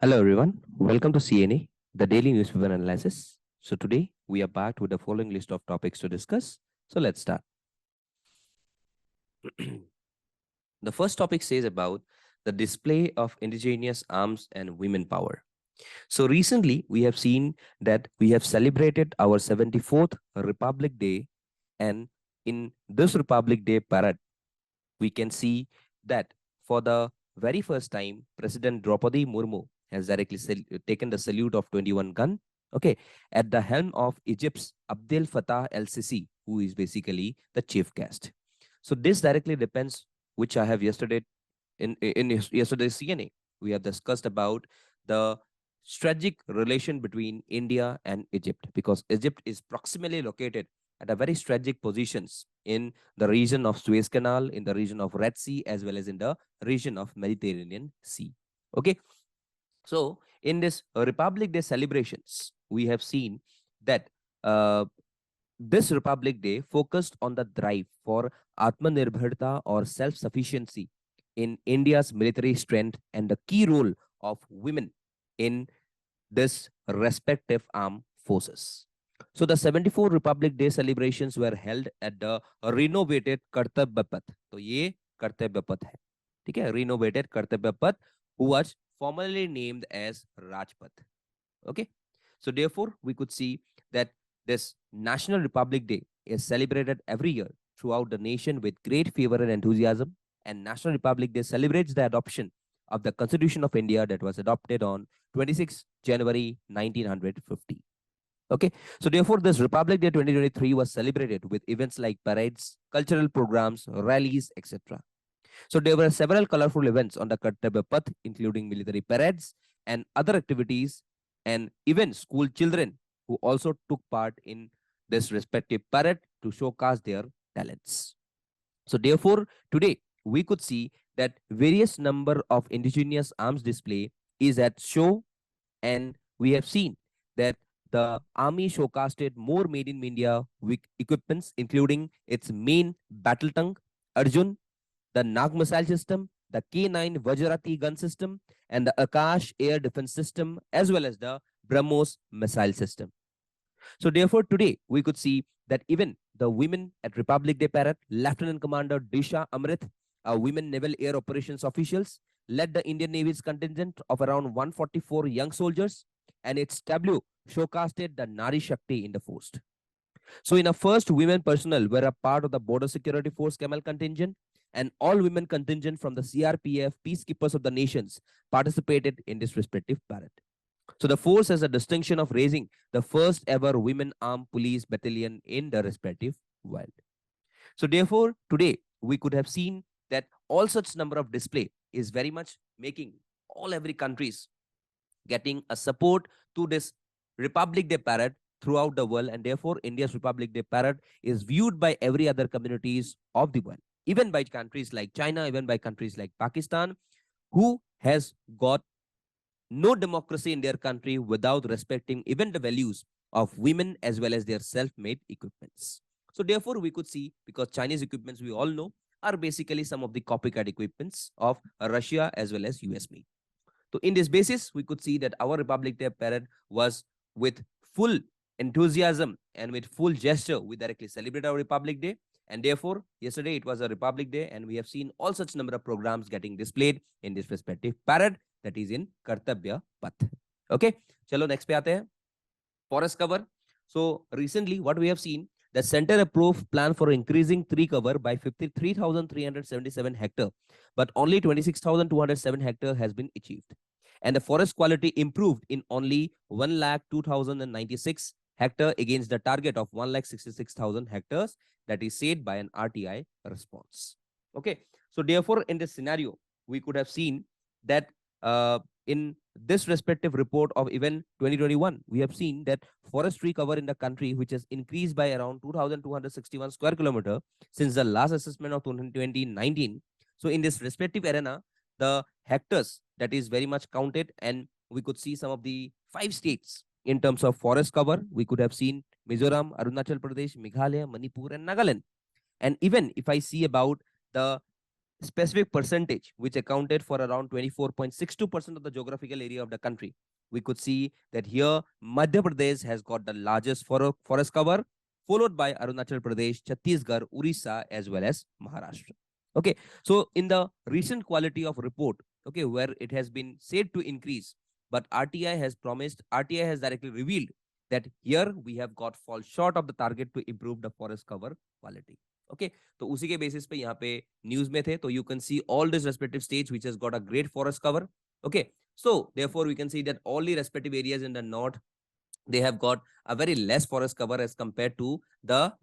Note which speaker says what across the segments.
Speaker 1: Hello everyone, welcome to CNA, the daily newspaper analysis. So today we are back with the following list of topics to discuss. So let's start. The first topic says about the display of indigenous arms and women power. So recently we have seen that we have celebrated our 74th Republic Day, and in this Republic Day parade, we can see that for the very first time, President Draupadi Murmu has directly taken the salute of 21 gun, okay, at the helm of Egypt's Abdel Fattah el-Sisi, who is basically the chief guest. So this directly depends, which I have yesterday in yesterday's CNA. We have discussed about the strategic relation between India and Egypt, because Egypt is proximally located at a very strategic positions in the region of Suez Canal, in the region of Red Sea, as well as in the region of Mediterranean Sea. Okay. So in this Republic Day celebrations, we have seen that this Republic Day focused on the drive for Atmanirbharta or self-sufficiency in India's military strength and the key role of women in this respective armed forces. So the 74 Republic Day celebrations were held at the renovated Kartavya Path. तो ये कर्तव्य पथ है, ठीक है, renovated Kartavya Path, who was formerly named as Rajpath. Okay, so therefore we could see that this National Republic Day is celebrated every year throughout the nation with great fervor and enthusiasm. And National Republic Day celebrates the adoption of the Constitution of India that was adopted on 26 January 1950. Okay, so therefore this Republic Day 2023 was celebrated with events like parades, cultural programs, rallies, etc. So there were several colorful events on the Kartavya Path, including military parades and other activities, and even school children who also took part in this respective parade to showcase their talents. So therefore today we could see that various number of indigenous arms display is at show, and we have seen that the army showcased more made in India equipments, including its main battle tank, Arjun, the Nag missile system, the K9 Vajrati gun system, and the Akash air defense system, as well as the BrahMos missile system. So therefore, today we could see that even the women at Republic Day Parade, Lieutenant Commander Disha Amrit, a women naval air operations officials, led the Indian Navy's contingent of around 144 young soldiers, and its tableau showcased the Nari Shakti in the force. So in a first, women personnel were a part of the Border Security Force Camel contingent, and all women contingent from the CRPF peacekeepers of the nations participated in this respective parade. So the force has a distinction of raising the first ever women armed police battalion in the respective world. So therefore, today we could have seen that all such number of display is very much making every countries getting a support to this Republic Day parade throughout the world, and therefore India's Republic Day parade is viewed by every other communities of the world, even by countries like China, even by countries like Pakistan, who has got no democracy in their country without respecting even the values of women as well as their self-made equipments. So therefore we could see, because Chinese equipments we all know are basically some of the copycat equipments of Russia as well as US made. So in this basis, we could see that our Republic Day parade was with full enthusiasm and with full gesture, we directly celebrate our Republic Day. And therefore, yesterday it was a Republic Day, and we have seen all such number of programs getting displayed in this respective parade that is in Kartavya Path. Okay, chalo next pe aate hain. Forest cover. So recently what we have seen, the center approved plan for increasing tree cover by 53,377 hectare, but only 26,207 hectare has been achieved. And the forest quality improved in only 102,096 hectare against the target of 166,000 hectares that is said by an RTI response. Okay, so therefore in this scenario we could have seen that in this respective report of even 2021, we have seen that forest tree cover in the country, which has increased by around 2,261 square kilometer since the last assessment of 2019. So in this respective arena, the hectares that is very much counted, and we could see some of the 5 states in terms of forest cover. We could have seen Mizoram, Arunachal Pradesh, Meghalaya, Manipur, and Nagaland. And even if I see about the specific percentage which accounted for around 24.62% of the geographical area of the country, we could see that here Madhya Pradesh has got the largest forest cover, followed by Arunachal Pradesh, Chhattisgarh, Orissa, as well as Maharashtra. Okay, so in the recent quality of report, okay, where it has been said to increase, but RTI has directly revealed that here we have got fall short of the target to improve the forest cover quality. Okay, तो उसी के basis पे यहाँ पे news में थे, तो you can see all this respective states which has got a great forest cover. Okay, so therefore we can see that all the respective areas in the north, they have got a very less forest cover as compared to the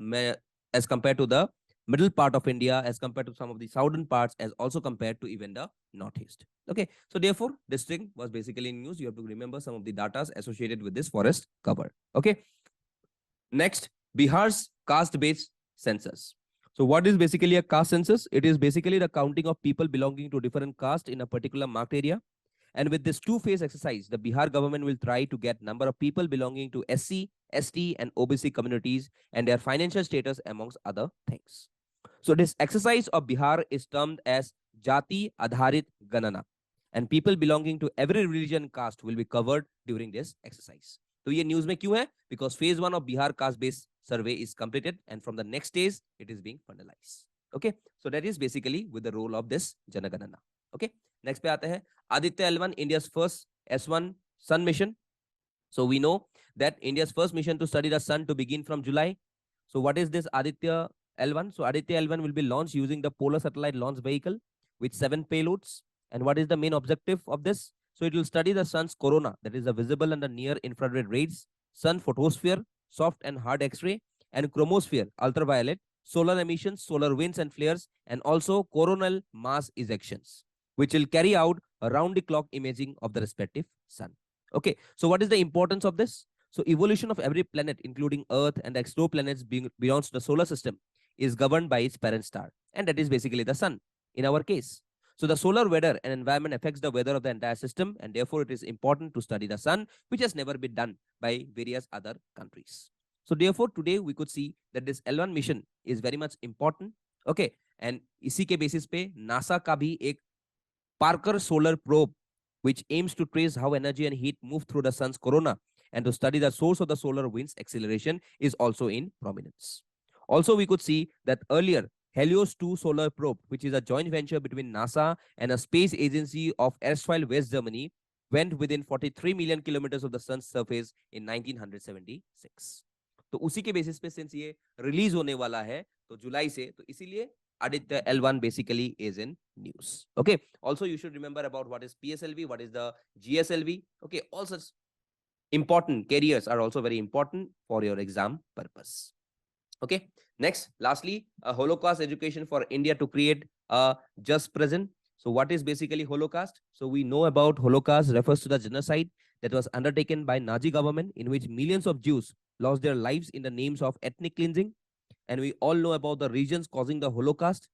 Speaker 1: middle part of India, as compared to some of the southern parts, as also compared to even the northeast. Okay, so therefore this thing was basically in news. You have to remember some of the data associated with this forest cover. Okay, next, Bihar's caste based census. So what is basically a caste census? It is basically the counting of people belonging to different caste in a particular marked area. And with this two-phase exercise, the Bihar government will try to get number of people belonging to SC, ST, and OBC communities and their financial status, amongst other things. So this exercise of Bihar is termed as Jati Adharit Ganana, and people belonging to every religion caste will be covered during this exercise. तो ये news में क्यों है? Because phase 1 of Bihar caste based survey is completed, and from the next stage it is being finalized. Okay, so that is basically with the role of this Janaganana. Okay, next पे आते हैं Aditya L1, India's first S1 sun mission. So we know that India's first mission to study the sun to begin from July. So what is this Aditya L1? So Aditya L1 will be launched using the Polar Satellite Launch Vehicle with 7 payloads. And what is the main objective of this? So it will study the sun's corona, that is the visible and the near infrared rays, sun photosphere, soft and hard X-ray, and chromosphere, ultraviolet, solar emissions, solar winds and flares, and also coronal mass ejections, which will carry out a round-the-clock imaging of the respective sun. Okay, so what is the importance of this? So evolution of every planet, including Earth and the exoplanets beyond the solar system, is governed by its parent star, and that is basically the sun in our case. So the solar weather and environment affects the weather of the entire system, and therefore it is important to study the sun, which has never been done by various other countries. So therefore today we could see that this L1 mission is very much important. Okay, and इसी के basis पे NASA का भी एक Parker solar probe, which aims to trace how energy and heat move through the sun's corona and to study the source of the solar wind's acceleration, is also in prominence. Also, we could see that earlier Helios 2 solar probe, which is a joint venture between NASA and a space agency of erstwhile West Germany, went within 43 million kilometers of the sun's surface in 1976. तो उसी के basis पे since ये release होने वाला है तो जुलाई से, तो इसीलिए Aditya L1 basically is in news. Okay, also you should remember about what is PSLV, what is the GSLV. Okay, all such important carriers are also very important for your exam purpose. Okay, next, lastly, a Holocaust education for India to create a just present. So what is basically Holocaust? So we know about Holocaust refers to the genocide that was undertaken by Nazi government in which millions of Jews lost their lives in the names of ethnic cleansing. And we all know about the regions causing the Holocaust,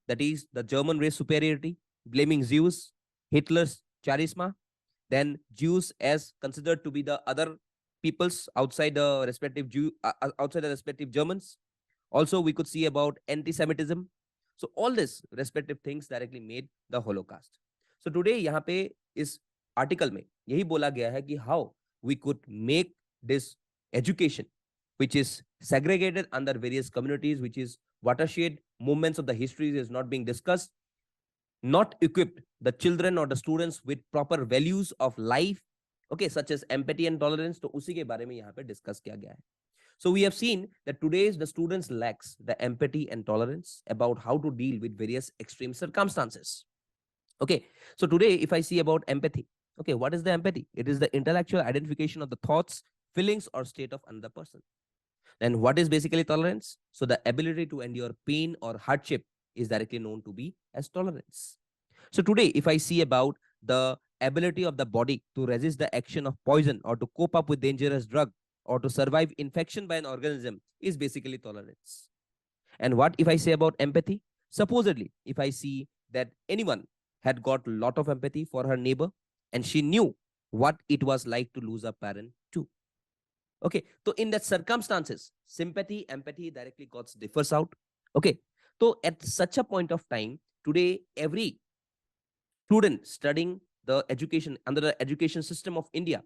Speaker 1: that is the German race superiority, blaming Jews, Hitler's charisma, then Jews as considered to be the other peoples outside the respective outside the respective Germans. Also, we could see about anti-Semitism. So all this respective things directly made the Holocaust. So today यहाँ पे इस article में यही बोला गया है कि how we could make this education which is segregated under various communities, which is watershed movements of the history is not being discussed, not equipped the children or the students with proper values of life, okay, such as empathy and tolerance. तो उसी के बारे में यहाँ पे discuss किया गया है. So we have seen that today's the students lacks the empathy and tolerance about how to deal with various extreme circumstances. Okay, so today if I see about empathy, okay, what is the empathy? It is the intellectual identification of the thoughts, feelings, or state of another person. And what is basically tolerance? So the ability to endure pain or hardship is directly known to be as tolerance. So today, if I see about the ability of the body to resist the action of poison or to cope up with dangerous drug or to survive infection by an organism is basically tolerance. And what if I say about empathy? Supposedly, if I see that anyone had got a lot of empathy for her neighbor and she knew what it was like to lose a parent too. Okay, so in that circumstances, sympathy, empathy directly differs out. Okay, so at such a point of time, today every student studying the education under the education system of India,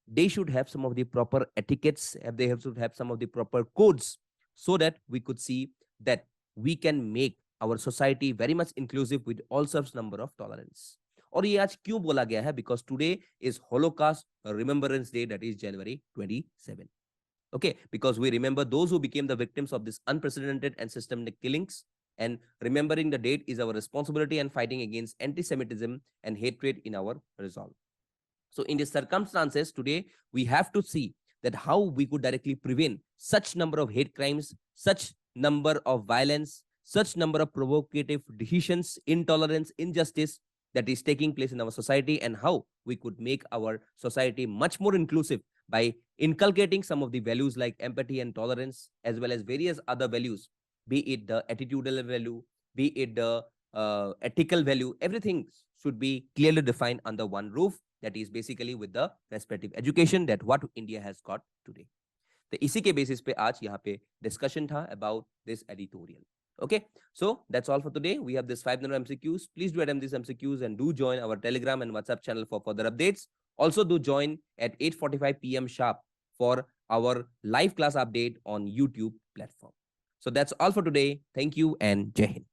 Speaker 1: they should have some of the proper etiquettes, they should have some of the proper codes, so that we could see that we can make our society very much inclusive with all sorts number of tolerance. और ये आज क्यों बोला गया है? Because today is Holocaust Remembrance Day, that is January 27. Okay, because we remember those who became the victims of this unprecedented and systematic killings, and remembering the date is our responsibility and fighting against anti-Semitism and hatred in our resolve. So in these circumstances today, we have to see that how we could directly prevent such number of hate crimes, such number of violence, such number of provocative decisions, intolerance, injustice that is taking place in our society, and how we could make our society much more inclusive by inculcating some of the values like empathy and tolerance, as well as various other values, be it the attitudinal value, be it the ethical value. Everything should be clearly defined under one roof, that is basically with the respective education that what India has got today. तो इसी के basis पे आज यहाँ पे discussion था about this editorial. Okay, so that's all for today. We have this 5 MCQs. Please do attempt these MCQs and do join our Telegram and WhatsApp channel for further updates. Also do join at 8:45 PM sharp for our live class update on YouTube platform. So that's all for today. Thank you and Jai Hind.